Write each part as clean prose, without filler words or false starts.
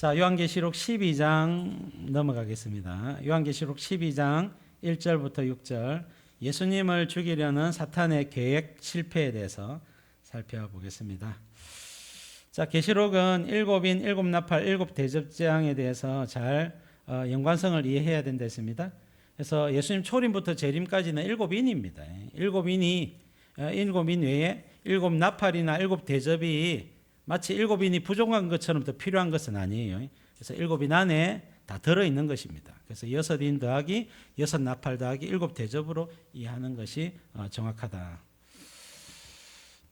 자, 요한계시록 12장 넘어가겠습니다. 요한계시록 12장 1절부터 6절, 예수님을 죽이려는 사탄의 계획 실패에 대해서 살펴보겠습니다. 자, 계시록은 일곱인, 일곱 나팔, 일곱 대접장에 대해서 잘 연관성을 이해해야 된다 했습니다. 그래서 예수님 초림부터 재림까지는 일곱인입니다. 일곱인이 일곱인 외에 일곱 나팔이나 일곱 대접이 마치 일곱인이 부족한 것처럼 더 필요한 것은 아니에요. 그래서 일곱인 안에 다 들어있는 것입니다. 그래서 여섯인 더하기 여섯 나팔 더하기 일곱 대접으로 이해하는 것이 정확하다.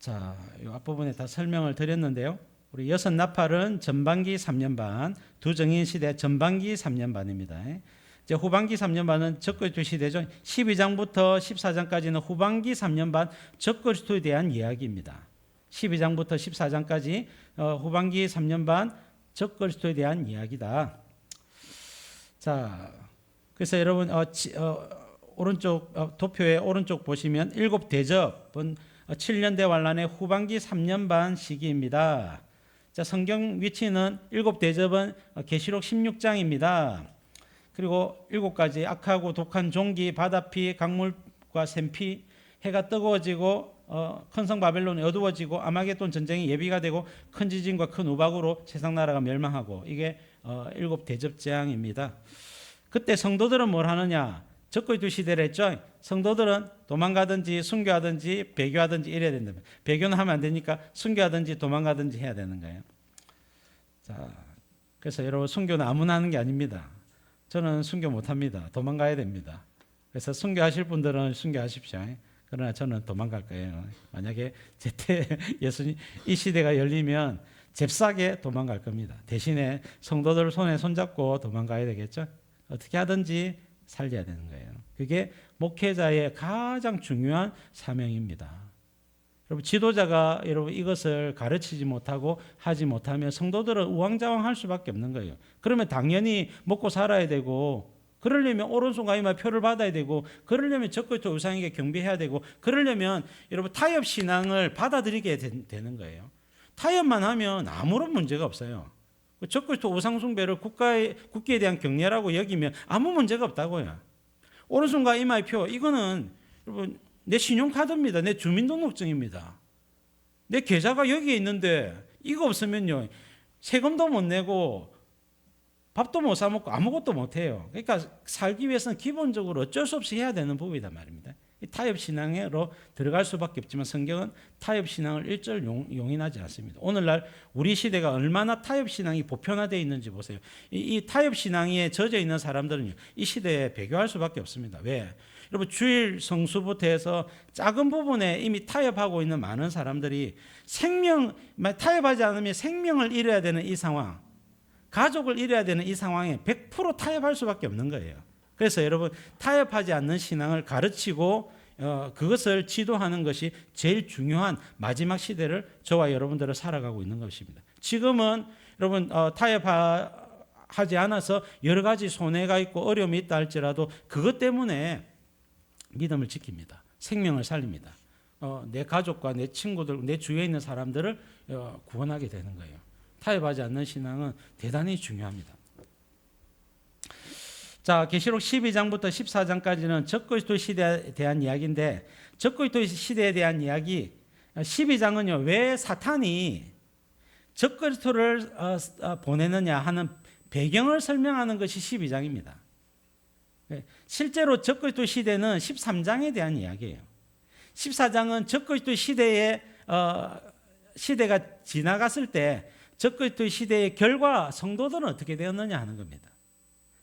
자, 이 앞부분에 다 설명을 드렸는데요. 우리 여섯 나팔은 전반기 3년 반, 두 정인 시대 전반기 3년 반입니다. 이제 후반기 3년 반은 적그리스도 시대죠. 12장부터 14장까지는 후반기 3년 반 적그리스도에 대한 이야기입니다. 12장부터 14장까지 후반기 3년 반 적그리스도에 대한 이야기다. 자, 그래서 여러분 오른쪽 도표의 오른쪽 보시면 일곱 대접은 7년 대환란의 후반기 3년 반 시기입니다. 자, 성경 위치는 일곱 대접은 계시록 16장입니다. 그리고 일곱 가지 악하고 독한 종기, 바다피, 강물과 샘피, 해가 뜨거워지고 큰 성 바벨론이 어두워지고 아마겟돈 전쟁이 예비가 되고 큰 지진과 큰 우박으로 세상 나라가 멸망하고, 이게 일곱 대접 재앙입니다. 그때 성도들은 뭘 하느냐? 적그리스도 시대를 했죠. 성도들은 도망가든지 순교하든지 배교하든지 이래야 된다. 배교는 하면 안 되니까 순교하든지 도망가든지 해야 되는 거예요. 자, 그래서 여러분, 순교는 아무나 하는 게 아닙니다. 저는 순교 못합니다. 도망가야 됩니다. 그래서 순교하실 분들은 순교하십시오. 그러나 저는 도망갈 거예요. 만약에 제때 예수님 이 시대가 열리면 잽싸게 도망갈 겁니다. 대신에 성도들 손에 손잡고 도망가야 되겠죠. 어떻게 하든지 살려야 되는 거예요. 그게 목회자의 가장 중요한 사명입니다. 여러분, 지도자가 여러분 이것을 가르치지 못하고 하지 못하면 성도들은 우왕좌왕할 수밖에 없는 거예요. 그러면 당연히 먹고 살아야 되고, 그러려면 오른손과 이마에 표를 받아야 되고, 그러려면 적그리스도 우상에게 경배해야 되고, 그러려면 여러분 타협 신앙을 받아들이게 되는 거예요. 타협만 하면 아무런 문제가 없어요. 적그리스도 우상 숭배를 국기에 대한 경례라고 여기면 아무 문제가 없다고요. 오른손과 이마의 표, 이거는 여러분 내 신용카드입니다. 내 주민등록증입니다. 내 계좌가 여기에 있는데 이거 없으면요, 세금도 못 내고 밥도 못 사 먹고 아무것도 못 해요. 그러니까 살기 위해서는 기본적으로 어쩔 수 없이 해야 되는 부분이단 말입니다. 타협 신앙으로 들어갈 수밖에 없지만 성경은 타협 신앙을 일절 용인하지 않습니다. 오늘날 우리 시대가 얼마나 타협 신앙이 보편화되어 있는지 보세요. 이 타협 신앙에 젖어 있는 사람들은요, 이 시대에 배교할 수밖에 없습니다. 왜? 여러분, 주일 성수부터 해서 작은 부분에 이미 타협하고 있는 많은 사람들이 타협하지 않으면 생명을 잃어야 되는 이 상황, 가족을 잃어야 되는 이 상황에 100% 타협할 수밖에 없는 거예요. 그래서 여러분, 타협하지 않는 신앙을 가르치고 그것을 지도하는 것이 제일 중요한 마지막 시대를 저와 여러분들은 살아가고 있는 것입니다. 지금은 여러분 타협하지 않아서 여러 가지 손해가 있고 어려움이 있다 할지라도 그것 때문에 믿음을 지킵니다. 생명을 살립니다. 내 가족과 내 친구들, 내 주위에 있는 사람들을 구원하게 되는 거예요. 타협하지 않는 신앙은 대단히 중요합니다. 자, 계시록 12장부터 14장까지는 적그리스도 시대에 대한 이야기인데, 적그리스도 시대에 대한 이야기 12장은요, 왜 사탄이 적그리스도를 보내느냐 하는 배경을 설명하는 것이 12장입니다. 실제로 적그리스도 시대는 13장에 대한 이야기예요. 14장은 적그리스도 시대가 지나갔을 때 적그리스도 시대의 결과 성도들은 어떻게 되었느냐 하는 겁니다.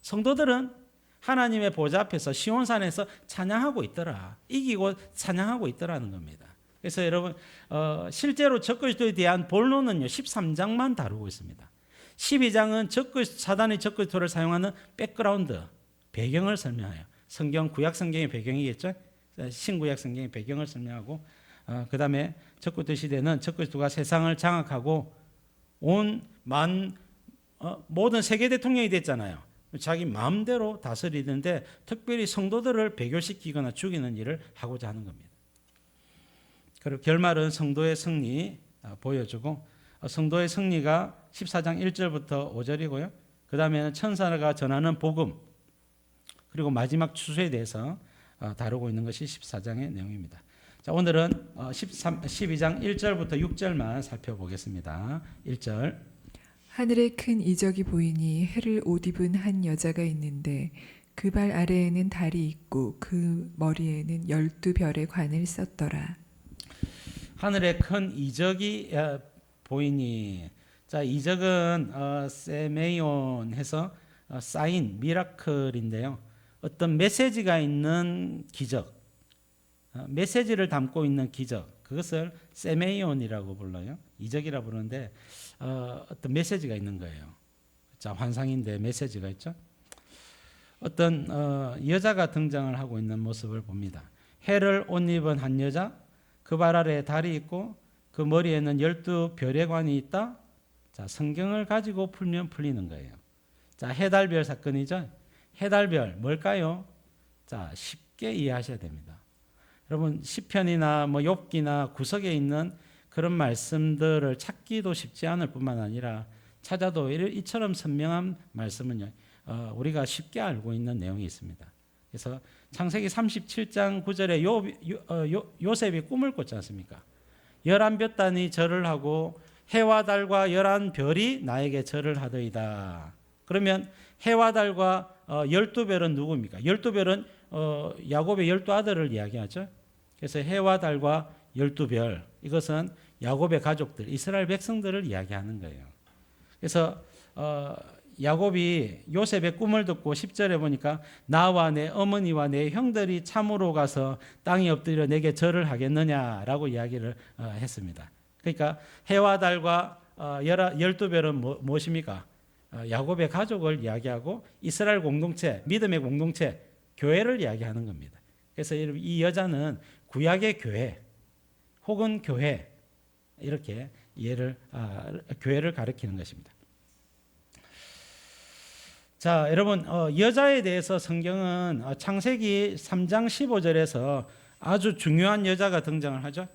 성도들은 하나님의 보좌 앞에서 시온산에서 찬양하고 있더라. 이기고 찬양하고 있더라는 겁니다. 그래서 여러분, 실제로 적그리스도에 대한 본론은요, 13장만 다루고 있습니다. 12장은 사단이 적그리스도를 사용하는 백그라운드, 배경을 설명해요. 구약 성경의 배경이겠죠. 신구약 성경의 배경을 설명하고, 그 다음에 적그리스도 시대는 적그리스도가 세상을 장악하고 모든 세계 대통령이 됐잖아요. 자기 마음대로 다스리는데 특별히 성도들을 배교시키거나 죽이는 일을 하고자 하는 겁니다. 그리고 결말은 성도의 승리 보여주고, 성도의 승리가 14장 1절부터 5절이고요. 그 다음에는 천사가 전하는 복음, 그리고 마지막 추수에 대해서 다루고 있는 것이 14장의 내용입니다. 자, 오늘은 12장 1절부터 6절만 살펴보겠습니다. 1절. 하늘에 큰 이적이 보이니 해를 옷 입은 한 여자가 있는데 그 발 아래에는 달이 있고 그 머리에는 12별의 관을 썼더라. 하늘에 큰 이적이 보이니, 자, 이적은 세메이온 해서 사인, 미라클인데요. 어떤 메시지가 있는 기적, 메시지를 담고 있는 기적, 그것을 세메이온이라고 불러요. 이적이라 부르는데 어떤 메시지가 있는 거예요. 자, 환상인데 메시지가 있죠. 어떤 여자가 등장을 하고 있는 모습을 봅니다. 해를 옷 입은 한 여자, 그 발 아래에 달이 있고 그 머리에는 12별의 관이 있다. 자, 성경을 가지고 풀면 풀리는 거예요. 자, 해달별 사건이죠. 해달별 뭘까요? 자, 쉽게 이해하셔야 됩니다. 여러분, 시편이나 뭐 욥기나 구석에 있는 그런 말씀들을 찾기도 쉽지 않을 뿐만 아니라 찾아도 이처럼 선명한 말씀은요, 우리가 쉽게 알고 있는 내용이 있습니다. 그래서 창세기 37장 9절에 요셉이 꿈을 꿨지 않습니까? 11볕단이 절을 하고 해와 달과 11별이 나에게 절을 하더이다. 그러면 해와 달과 12별은 누구입니까? 12별은 야곱의 12아들을 이야기하죠. 그래서 해와 달과 12별, 이것은 야곱의 가족들, 이스라엘 백성들을 이야기하는 거예요. 그래서 야곱이 요셉의 꿈을 듣고 10절에 보니까 나와 내 어머니와 내 형들이 참으로 가서 땅에 엎드려 내게 절을 하겠느냐라고 이야기를 했습니다. 그러니까 해와 달과 12별은 무엇입니까? 야곱의 가족을 이야기하고 이스라엘 공동체, 믿음의 공동체, 교회를 이야기하는 겁니다. 그래서 이 여자는 구약의 교회 혹은 교회, 이렇게 교회를 가리키는 것입니다. 자, 여러분, 여자에 대해서 성경은 창세기 3장 15절에서 아주 중요한 여자가 등장을 하죠.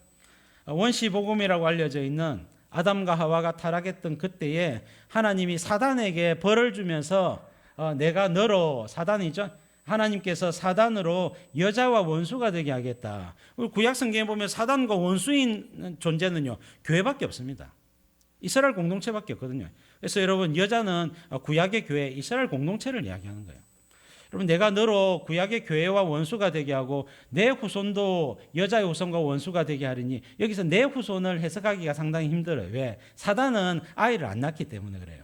원시복음이라고 알려져 있는 아담과 하와가 타락했던 그때에 하나님이 사단에게 벌을 주면서 내가 너로, 사단이죠, 하나님께서 사단으로 여자와 원수가 되게 하겠다. 구약 성경에 보면 사단과 원수인 존재는요, 교회밖에 없습니다. 이스라엘 공동체밖에 없거든요. 그래서 여러분, 여자는 구약의 교회, 이스라엘 공동체를 이야기하는 거예요. 여러분, 내가 너로 구약의 교회와 원수가 되게 하고 내 후손도 여자의 후손과 원수가 되게 하리니, 여기서 내 후손을 해석하기가 상당히 힘들어요. 왜? 사단은 아이를 안 낳기 때문에 그래요.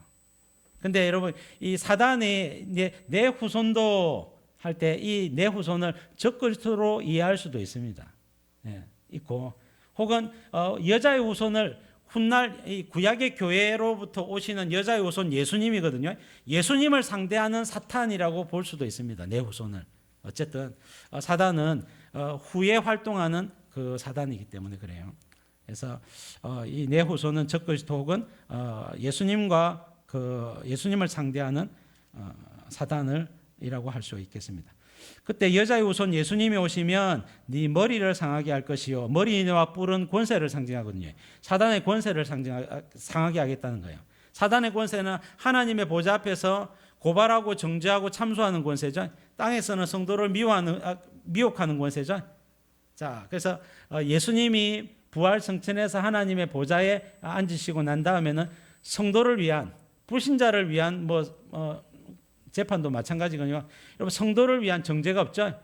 근데 여러분, 이 사단이 내 후손도 할 때 이 내 후손을 적그리스도로 이해할 수도 있습니다. 있고, 혹은 여자의 후손을 훗날 이 구약의 교회로부터 오시는 여자의 후손 예수님이거든요. 예수님을 상대하는 사탄이라고 볼 수도 있습니다. 내 후손을. 어쨌든 사단은 후에 활동하는 그 사단이기 때문에 그래요. 그래서 이 내 후손은 적그리스도 혹은 예수님을 상대하는 사단을이라고 할 수 있겠습니다. 그때 여자의 후손 예수님이 오시면 네 머리를 상하게 할 것이요, 머리와 뿔은 권세를 상징하거든요. 사단의 권세를 상하게 하겠다는 거예요. 사단의 권세는 하나님의 보좌 앞에서 고발하고 정죄하고 참소하는 권세죠. 땅에서는 성도를 미혹하는 권세죠. 자, 그래서 예수님이 부활 성천에서 하나님의 보좌에 앉으시고 난 다음에는 성도를 위한, 불신자를 위한 재판도 마찬가지거든요. 여러분, 성도를 위한 정죄가 없죠.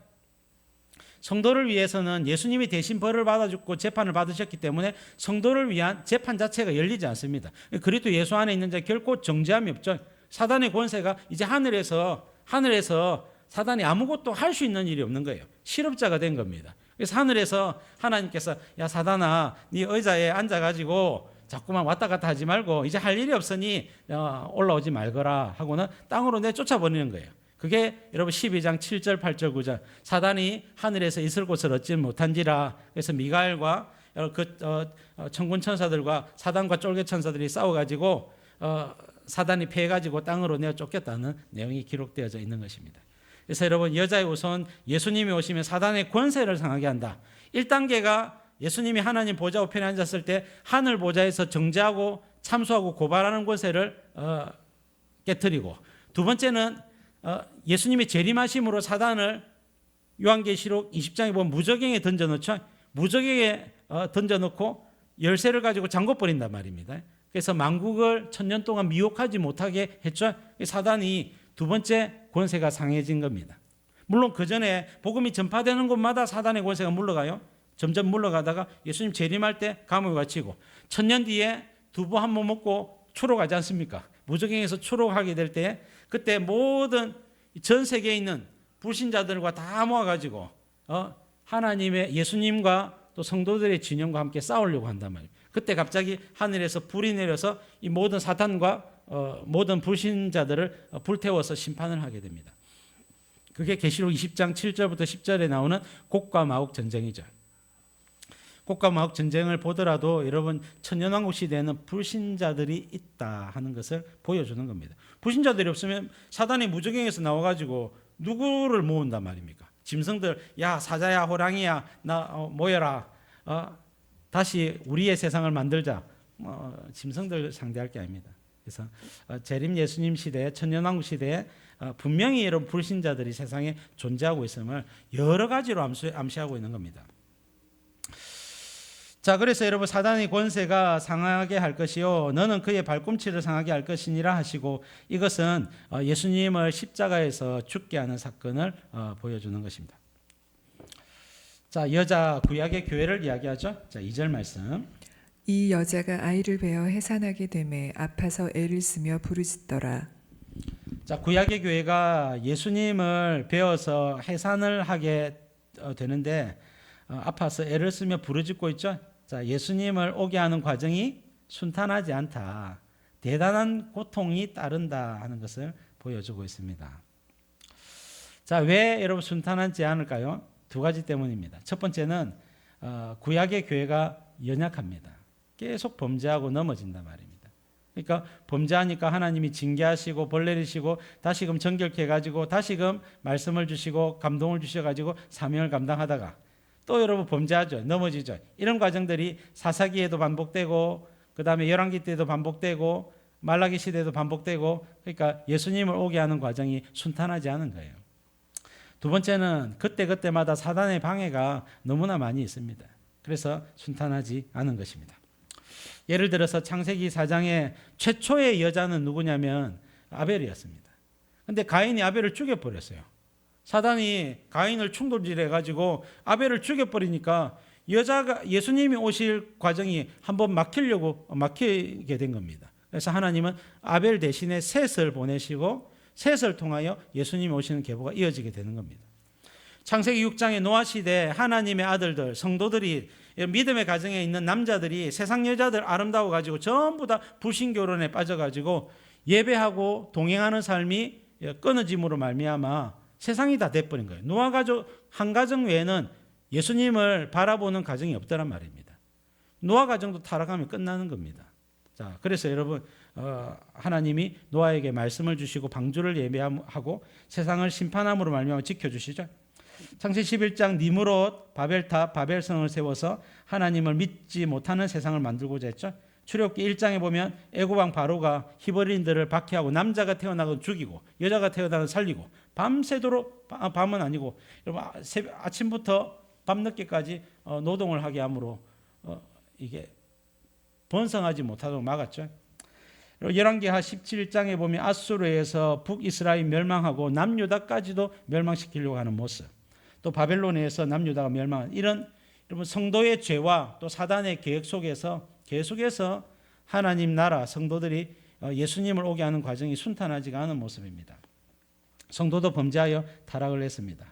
성도를 위해서는 예수님이 대신 벌을 받아주고 재판을 받으셨기 때문에 성도를 위한 재판 자체가 열리지 않습니다. 그리스도 예수 안에 있는 자 결코 정죄함이 없죠. 사단의 권세가 이제 하늘에서 사단이 아무것도 할 수 있는 일이 없는 거예요. 실업자가 된 겁니다. 그래서 하늘에서 하나님께서, 야 사단아, 네 의자에 앉아가지고 자꾸만 왔다 갔다 하지 말고 이제 할 일이 없으니 올라오지 말거라 하고는 땅으로 내쫓아버리는 거예요. 그게 여러분 12장 7절 8절 9절, 사단이 하늘에서 있을 곳을 얻지 못한지라. 그래서 미가엘과 천군 천사들과 사단과 쫄개 천사들이 싸워가지고 사단이 패해가지고 땅으로 내어 쫓겼다는 내용이 기록되어져 있는 것입니다. 그래서 여러분, 여자의 우선 예수님이 오시면 사단의 권세를 상하게 한다. 1단계가 예수님이 하나님 보좌 우편에 앉았을 때 하늘 보좌에서 정죄하고 참수하고 고발하는 권세를 깨뜨리고, 두 번째는 예수님의 재림하심으로 사단을 요한계시록 20장에 보면 무저갱에 던져놓죠. 무저갱에 던져놓고 열쇠를 가지고 잠궈버린단 말입니다. 그래서 만국을 1000년 동안 미혹하지 못하게 했죠. 사단이 두 번째 권세가 상해진 겁니다. 물론 그 전에 복음이 전파되는 곳마다 사단의 권세가 물러가요. 점점 물러가다가 예수님 재림할 때 감옥에 갇히고 1000년 뒤에 두부 한 번 먹고 추록하지 않습니까? 무저갱에서 추록하게 될 때 그때 모든 전 세계에 있는 불신자들과 다 모아가지고 하나님의 예수님과 또 성도들의 진영과 함께 싸우려고 한단 말이에요. 그때 갑자기 하늘에서 불이 내려서 이 모든 사탄과 모든 불신자들을 불태워서 심판을 하게 됩니다. 그게 계시록 20장 7절부터 10절에 나오는 곡과 마곡 전쟁이죠. 곡과 마곡 전쟁을 보더라도 여러분 천년왕국 시대에는 불신자들이 있다 하는 것을 보여주는 겁니다. 불신자들이 없으면 사단이 무저갱에서 나와가지고 누구를 모은단 말입니까? 짐승들, 야 사자야 호랑이야 나 모여라, 다시 우리의 세상을 만들자. 짐승들 상대할 게 아닙니다. 그래서 재림 예수님 시대에 천년왕국 시대에 분명히 여러분 불신자들이 세상에 존재하고 있음을 여러 가지로 암시하고 있는 겁니다. 자, 그래서 여러분 사단의 권세가 상하게 할 것이요 너는 그의 발꿈치를 상하게 할 것이니라 하시고, 이것은 예수님을 십자가에서 죽게 하는 사건을 보여주는 것입니다. 자, 여자 구약의 교회를 이야기하죠. 자, 2절 말씀. 이 여자가 아이를 베어 해산하게 되매 아파서 애를 쓰며 부르짖더라. 자, 구약의 교회가 예수님을 베어서 해산을 하게 되는데 아파서 애를 쓰며 부르짖고 있죠. 자, 예수님을 오게 하는 과정이 순탄하지 않다. 대단한 고통이 따른다 하는 것을 보여주고 있습니다. 자, 왜 여러분 순탄하지 않을까요? 두 가지 때문입니다. 첫 번째는 구약의 교회가 연약합니다. 계속 범죄하고 넘어진단 말입니다. 그러니까 범죄하니까 하나님이 징계하시고 벌 내리시고 다시금 정결케 해가지고 다시금 말씀을 주시고 감동을 주셔가지고 사명을 감당하다가 또 여러분 범죄하죠. 넘어지죠. 이런 과정들이 사사기에도 반복되고 그 다음에 열왕기 때도 반복되고 말라기 시대에도 반복되고, 그러니까 예수님을 오게 하는 과정이 순탄하지 않은 거예요. 두 번째는 그때그때마다 사단의 방해가 너무나 많이 있습니다. 그래서 순탄하지 않은 것입니다. 예를 들어서 창세기 4장의 최초의 여자는 누구냐면 아벨이었습니다. 그런데 가인이 아벨을 죽여버렸어요. 사단이 가인을 충돌질해가지고 아벨을 죽여버리니까 여자가 예수님이 오실 과정이 한번 막히게 된 겁니다. 그래서 하나님은 아벨 대신에 셋을 보내시고 셋을 통하여 예수님이 오시는 계보가 이어지게 되는 겁니다. 창세기 6장의 노아 시대 하나님의 아들들 성도들이 믿음의 가정에 있는 남자들이 세상 여자들 아름다워 가지고 전부 다 불신교론에 빠져 가지고 예배하고 동행하는 삶이 끊어짐으로 말미암아 세상이 다 돼버린 거예요. 노아 가족 한 가정 외에는 예수님을 바라보는 가정이 없다란 말입니다. 노아 가정도 타락하면 끝나는 겁니다. 자, 그래서 여러분 하나님이 노아에게 말씀을 주시고 방주를 예배하고 세상을 심판함으로 말미암아 지켜주시죠. 창세기 11장 니므롯 바벨탑 바벨성을 세워서 하나님을 믿지 못하는 세상을 만들고자 했죠. 출애굽기 1장에 보면 애굽왕 바로가 히브리인들을 박해하고 남자가 태어나건 죽이고 여자가 태어나건 살리고 밤새도록, 밤은 아니고 여러분 아침부터 밤늦게까지 노동을 하게 함으로 이게 번성하지 못하도록 막았죠. 열왕기하 17장에 보면 아수르에서 북이스라엘 멸망하고 남유다까지도 멸망시키려고 하는 모습, 또 바벨론에서 남유다가 멸망한 이런 여러분 성도의 죄와 또 사단의 계획 속에서 계속해서 하나님 나라 성도들이 예수님을 오게 하는 과정이 순탄하지가 않은 모습입니다. 성도도 범죄하여 타락을 했습니다.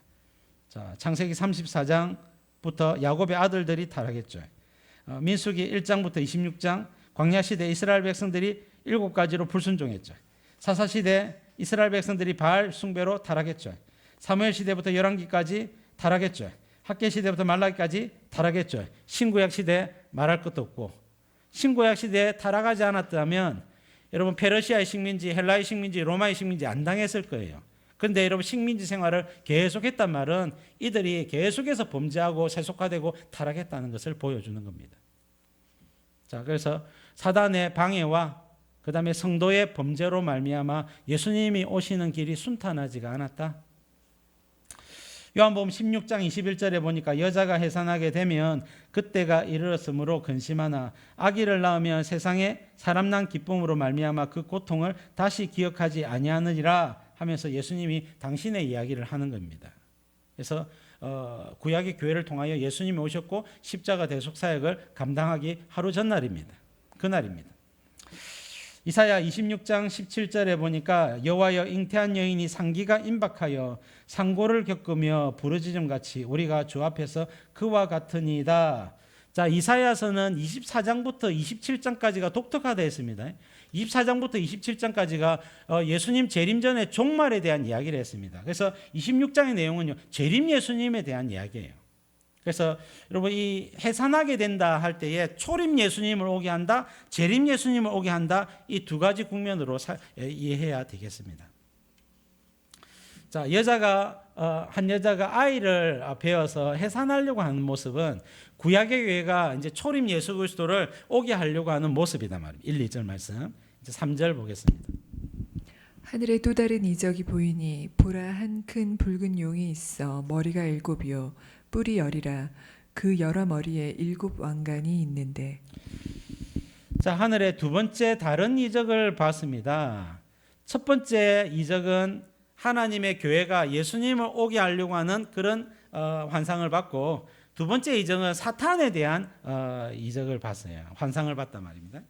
자, 창세기 34장부터 야곱의 아들들이 타락했죠. 민수기 1장부터 26장 광야 시대 이스라엘 백성들이 7가지로 불순종했죠. 사사 시대 이스라엘 백성들이 바알 숭배로 타락했죠. 사무엘 시대부터 열왕기까지 타락했죠. 학개 시대부터 말라기까지 타락했죠. 신구약 시대 말할 것도 없고, 신구약 시대에 타락하지 않았다면 여러분 페르시아의 식민지, 헬라의 식민지, 로마의 식민지 안 당했을 거예요. 그런데 여러분 식민지 생활을 계속했단 말은 이들이 계속해서 범죄하고 세속화되고 타락했다는 것을 보여주는 겁니다. 자, 그래서 사단의 방해와 그다음에 성도의 범죄로 말미암아 예수님이 오시는 길이 순탄하지가 않았다. 요한복음 16장 21절에 보니까 여자가 해산하게 되면 그때가 이르렀으므로 근심하나 아기를 낳으면 세상에 사람 난 기쁨으로 말미암아 그 고통을 다시 기억하지 아니하느니라 하면서 예수님이 당신의 이야기를 하는 겁니다. 그래서 구약의 교회를 통하여 예수님이 오셨고 십자가 대속 사역을 감당하기 하루 전날입니다. 그날입니다. 이사야 26장 17절에 보니까 여호와여 잉태한 여인이 상기가 임박하여 상고를 겪으며 부르짖음 같이 우리가 주 앞에서 그와 같으니이다. 자, 이사야서는 24장부터 27장까지가 독특하다 했습니다. 24장부터 27장까지가 예수님 재림 전에 종말에 대한 이야기를 했습니다. 그래서 26장의 내용은요, 재림 예수님에 대한 이야기예요. 그래서 여러분 이 해산하게 된다 할 때에 초림 예수님을 오게 한다, 재림 예수님을 오게 한다, 이 두 가지 국면으로 이해해야 되겠습니다. 자, 한 여자가 아이를 배워서 해산하려고 하는 모습은 구약의 교회가 이제 초림 예수 그리스도를 오게 하려고 하는 모습이다 말입니다. 1, 2절 말씀. 이제 3절 보겠습니다. 하늘에 또 다른 이적이 보이니 보라 한 큰 붉은 용이 있어 머리가 7이요 뿔이 10이라 그 여러 머리에 7 왕관이 있는데. 자, 하늘에 두 번째 다른 이적을 봤습니다. 첫 번째 이적은 하나님의 교회가 예수님을 오게 하려고 하는 그런 환상을 봤고, 두 번째 이적은 사탄에 대한 이적을 봤어요. 환상을 봤단 말입니다.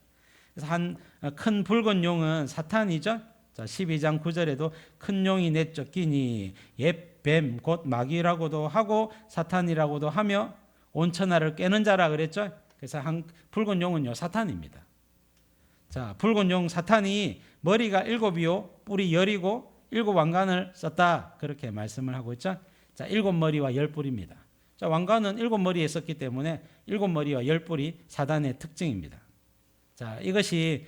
그래서 한 큰 붉은 용은 사탄이죠. 자, 12장 9절에도 큰 용이 내쫓기니 옛 뱀 곧 마귀라고도 하고 사탄이라고도 하며 온 천하를 깨는 자라 그랬죠. 그래서 한 붉은 용은요 사탄입니다. 자, 붉은 용 사탄이 머리가 7이요 뿔이 10이고 7 왕관을 썼다 그렇게 말씀을 하고 있죠. 자, 7머리와 10뿔입니다. 자, 왕관은 7머리에 썼기 때문에 7머리와 10뿔이 사단의 특징입니다. 자, 이것이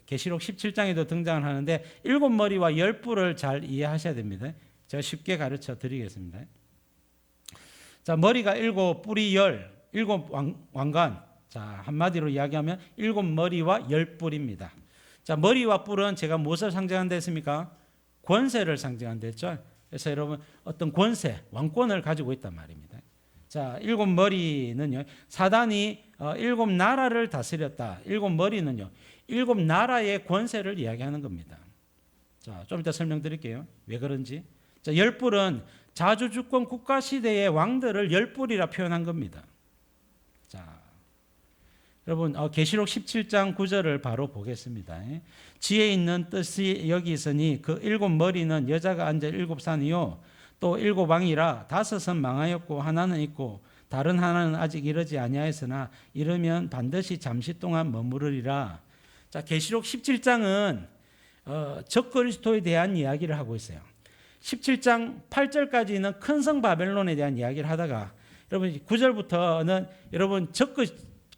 계시록 17장에도 등장을 하는데 7머리와 10뿔을 잘 이해하셔야 됩니다. 제가 쉽게 가르쳐 드리겠습니다. 자, 머리가 7, 뿔이 10, 7 왕관. 자, 한마디로 이야기하면 7머리와 10뿔입니다. 자, 머리와 뿔은 제가 무엇을 상징한다 했습니까? 권세를 상징한다 했죠. 그래서 여러분 어떤 권세, 왕권을 가지고 있단 말입니다. 자, 7머리는요 사단이 7나라를 다스렸다. 7머리는요 7나라의 권세를 이야기하는 겁니다. 자, 좀 이따 설명드릴게요. 왜 그런지. 자, 10뿔은 자주주권 국가 시대의 왕들을 10뿔이라 표현한 겁니다. 자, 여러분 계시록 17장 9절을 바로 보겠습니다. 지혜 있는 뜻이 여기 있으니 그 7머리는 여자가 앉아 7산이요 또 7왕이라 5은 망하였고 하나는 있고 다른 하나는 아직 이르지 아니하였으나 이르면 반드시 잠시 동안 머무르리라. 자, 계시록 17장은 적그리스도에 대한 이야기를 하고 있어요. 17장 8절까지는 큰 성 바벨론에 대한 이야기를 하다가 여러분 9절부터는 여러분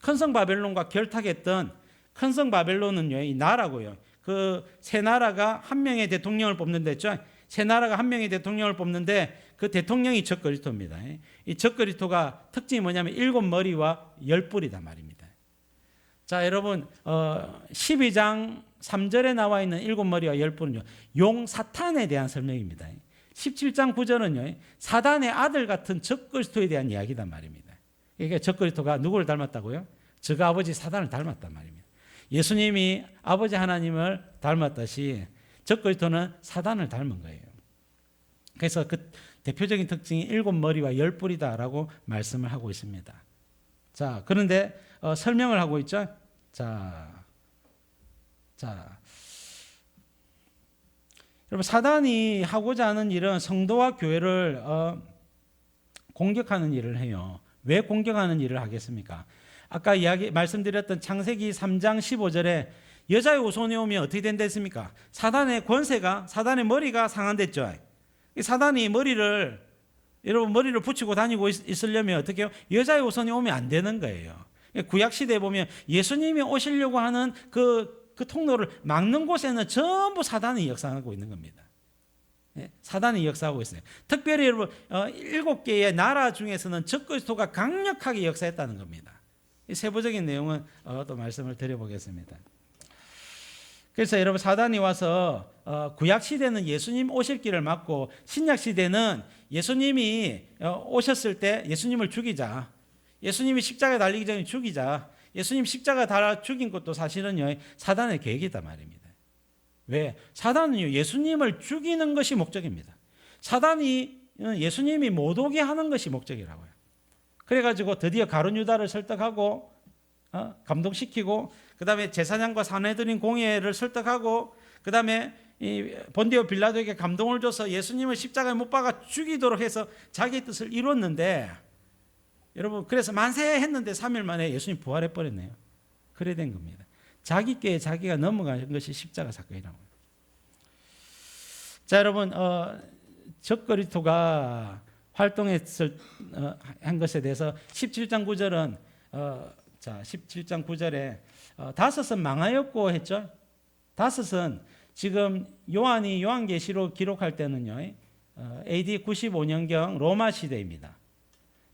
큰 성 바벨론과 결탁했던 큰 성 바벨론은요 이 나라고요. 그 세 나라가 한 명의 대통령을 뽑는데 있죠. 세 나라가 한 명의 대통령을 뽑는데 그 대통령이 적그리스도입니다. 이 적그리스도가 특징이 뭐냐면 7머리와 10뿔이다 말입니다. 자, 여러분 12장 3절에 나와 있는 7머리와 10뿔은요 용 사탄에 대한 설명입니다. 17장 9절은요 사단의 아들 같은 적그리스도에 대한 이야기단 말입니다. 그러니까 적그리스도가 누구를 닮았다고요? 저가 아버지 사단을 닮았단 말입니다. 예수님이 아버지 하나님을 닮았듯이 적그리스도는 사단을 닮은 거예요. 그래서 그 대표적인 특징이 7머리와 10뿔이다라고 말씀을 하고 있습니다. 자, 그런데 설명을 하고 있죠. 자, 여러분 사단이 하고자 하는 일은 성도와 교회를 공격하는 일을 해요. 왜 공격하는 일을 하겠습니까? 아까 말씀드렸던 창세기 3장 15절에 여자의 후손이 오면 어떻게 된댔습니까? 사단의 머리가 상한됐죠. 사단이 여러분 머리를 붙이고 다니고 있으려면 어떻게 해요? 여자의 후손이 오면 안 되는 거예요. 구약 시대에 보면 예수님이 오시려고 하는 그 통로를 막는 곳에는 전부 사단이 역사하고 있는 겁니다. 예, 사단이 역사하고 있어요. 특별히 여러분 7개의 나라 중에서는 적그리스도가 강력하게 역사했다는 겁니다. 이 세부적인 내용은 또 말씀을 드려보겠습니다. 그래서 여러분 사단이 와서 구약 시대는 예수님 오실 길을 막고 신약 시대는 예수님이 오셨을 때 예수님을 죽이자. 예수님이 십자가에 달리기 전에 죽이자. 예수님 십자가 달아 죽인 것도 사실은요 사단의 계획이다 말입니다. 왜? 사단은요 예수님을 죽이는 것이 목적입니다. 사단이 예수님이 못 오게 하는 것이 목적이라고요. 그래가지고 드디어 가룟 유다를 설득하고 감동시키고 그 다음에 제사장과 사내들인 공회를 설득하고 그 다음에 본디오 빌라도에게 감동을 줘서 예수님을 십자가에 못 박아 죽이도록 해서 자기의 뜻을 이뤘는데 여러분 그래서 만세 했는데 3일 만에 예수님 부활해 버렸네요. 그래 된 겁니다. 자기께 자기가 넘어간 것이 십자가 사건이라고요. 자 여러분 적그리스도가 활동했을 한 것에 대해서 17장 9절은 자 17장 9절에 다섯은 망하였고 했죠. 다섯은 지금 요한이 요한계시록 기록할 때는요 AD 95년경 로마 시대입니다.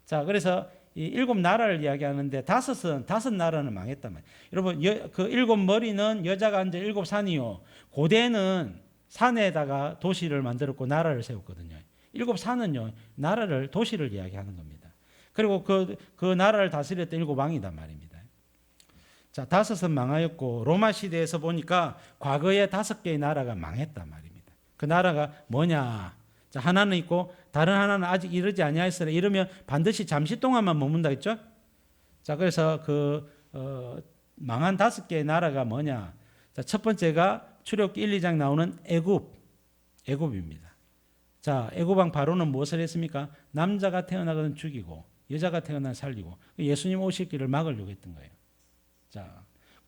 자 그래서 이 7나라를 이야기하는데 다섯 나라는 망했단 말이에요. 여러분 그 7머리는 여자가 앉아 7산이요. 고대는 산에다가 도시를 만들었고 나라를 세웠거든요. 7산은요 나라를 도시를 이야기하는 겁니다. 그리고 그 나라를 다스렸던 7왕이단 말입니다. 자 다섯은 망하였고 로마 시대에서 보니까 과거에 5개의 나라가 망했단 말입니다. 그 나라가 뭐냐? 자 하나는 있고 다른 하나는 아직 이르지 아니하였으나 이러면 반드시 잠시 동안만 머문다 했죠. 자 그래서 망한 5개의 나라가 뭐냐? 자 첫 번째가 출애굽기 1, 2장 나오는 애굽입니다. 자 애굽왕 바로는 무엇을 했습니까? 남자가 태어나거든 죽이고 여자가 태어나 살리고 예수님 오실 길을 막으려고 했던 거예요. 자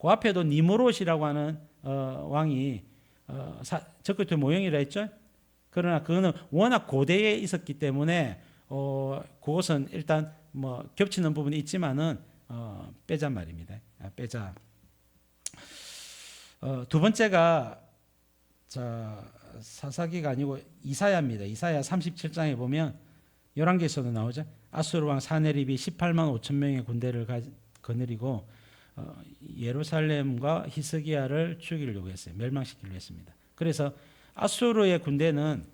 그 앞에도 니무롯이라고 하는 왕이 적그리스도의 모형이라 했죠. 그러나 그거는 워낙 고대에 있었기 때문에 그것은 일단 뭐 겹치는 부분이 있지만은 빼자 말입니다. 빼자. 두 번째가 자 사사기가 아니고 이사야입니다. 이사야 37장에 보면 열왕기에서도 나오죠. 아수르 왕 사네립이 18만 5천 명의 군대를 거느리고 예루살렘과 히스기야를 죽이려고 했어요. 멸망시키려고 했습니다. 그래서 아수르의 군대는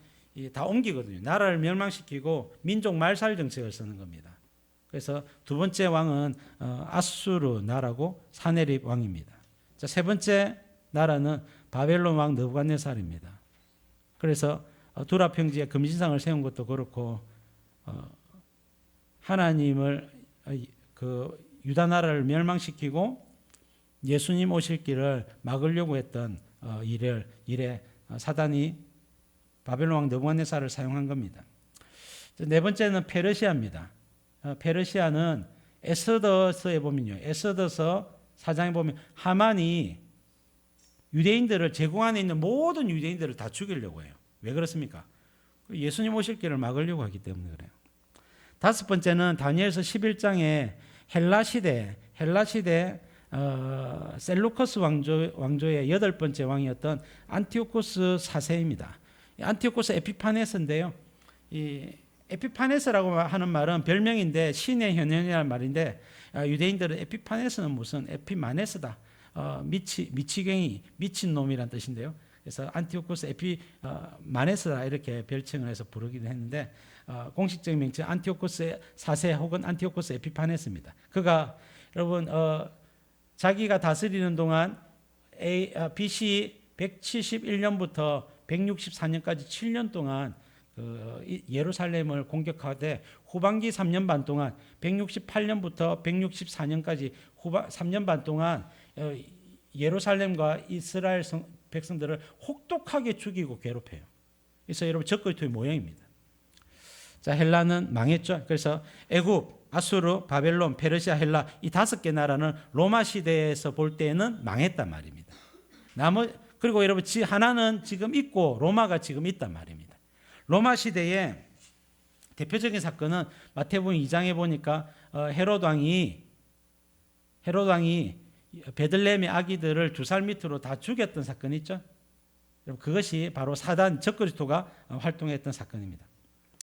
다 옮기거든요. 나라를 멸망시키고 민족 말살 정책을 쓰는 겁니다. 그래서 두 번째 왕은 아수르 나라고 사네립 왕입니다. 자, 세 번째 나라는 바벨론 왕 느부갓네살입니다. 그래서 두라 평지에 금신상을 세운 것도 그렇고 하나님을 유다 나라를 멸망시키고 예수님 오실 길을 막으려고 했던 일에 사단이 바벨론 왕 느부갓네살을 사용한 겁니다. 네 번째는 페르시아입니다. 페르시아는 에스더서에 보면요. 에스더서 4장에 보면 하만이 유대인들을 제국 안에 있는 모든 유대인들을 다 죽이려고 해요. 왜 그렇습니까? 예수님 오실 길을 막으려고 하기 때문에 그래요. 다섯 번째는 다니엘서 11장에 헬라 시대 셀루커스 왕조의 8번째 왕이었던 안티오코스 4세입니다. 안티오코스 에피파네스인데요. 이 에피파네스라고 하는 말은 별명인데 신의 현현이라는 말인데 유대인들은 에피파네스는 무슨 에피마네스다. 미치갱이 미친놈이란 뜻인데요. 그래서 안티오코스 에피마네스다 이렇게 별칭을 해서 부르기도 했는데 공식적인 명칭 안티오코스 4세 혹은 안티오코스 에피파네스입니다. 그가 여러분 자기가 다스리는 동안 BC 171년부터 164년까지 7년 동안 예루살렘을 공격하되 후반기 3년 반 동안 168년부터 164년까지 3년 반 동안 예루살렘과 이스라엘 백성들을 혹독하게 죽이고 괴롭혀요. 그래서 여러분 적그리스도의 모형입니다. 자, 헬라는 망했죠. 그래서 애굽, 아수르, 바벨론, 페르시아, 헬라 이 5개 나라는 로마 시대에서 볼 때는 망했단 말입니다. 그리고 여러분 하나는 지금 있고 로마가 지금 있단 말입니다. 로마 시대에 대표적인 사건은 마태복음 2장에 보니까 헤롯 왕이 베들레헴의 아기들을 주살 밑으로 다 죽였던 사건이 있죠. 그것이 바로 사단 적그리스도가 활동했던 사건입니다.